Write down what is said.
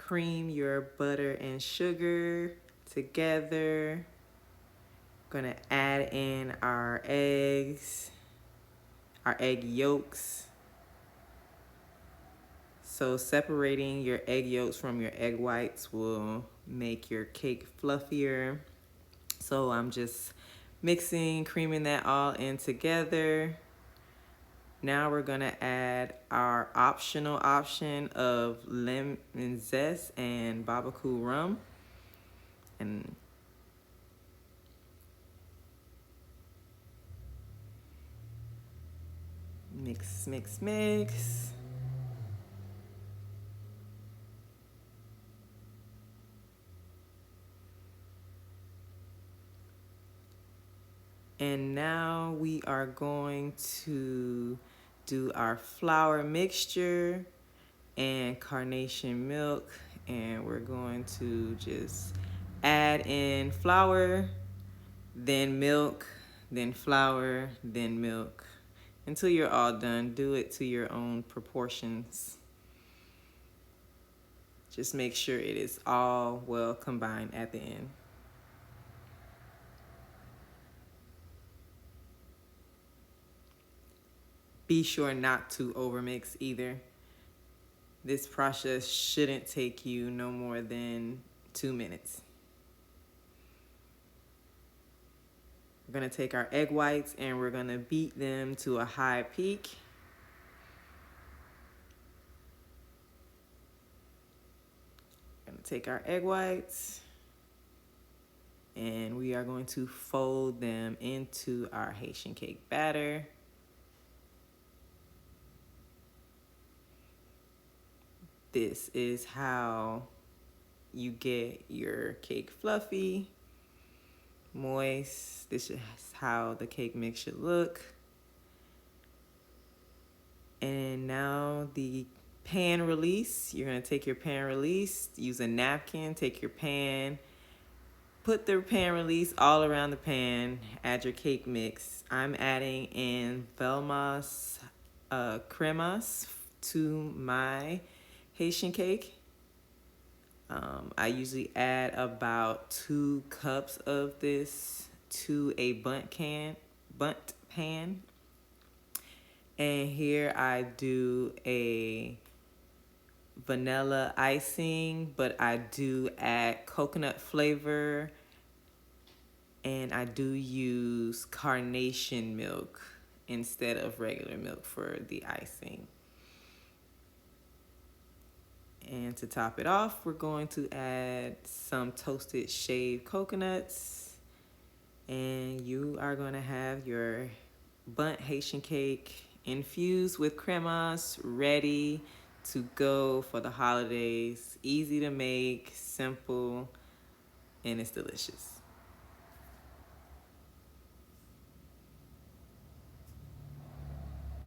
cream your butter and sugar together. Gonna add in our eggs, our egg yolks. So separating your egg yolks from your egg whites will make your cake fluffier. So I'm just mixing, creaming that all in together. Now we're gonna add our optional option of lemon zest and barbancourt rum. And mix, mix, mix. And now we are going to do our flour mixture and carnation milk. And we're going to just add in flour, then milk, then flour, then milk. Until you're all done, do it to your own proportions. Just make sure it is all well combined at the end. Be sure not to overmix either. This process shouldn't take you no more than 2 minutes. We're gonna take our egg whites and we're gonna beat them to a high peak. We're gonna take our egg whites and we are going to fold them into our Haitian cake batter. This is how you get your cake fluffy, moist. This is how the cake mix should look. And now the pan release. You're gonna take your pan release, use a napkin, take your pan, put the pan release all around the pan, add your cake mix. I'm adding in Velma's cremas to my Haitian cake. I usually add about 2 cups of this to a Bundt pan. And here I do a vanilla icing, but I do add coconut flavor and I do use carnation milk instead of regular milk for the icing. And to top it off, we're going to add some toasted shaved coconuts. And you are going to have your Bundt Haitian cake infused with cremas, ready to go for the holidays. Easy to make, simple, and it's delicious.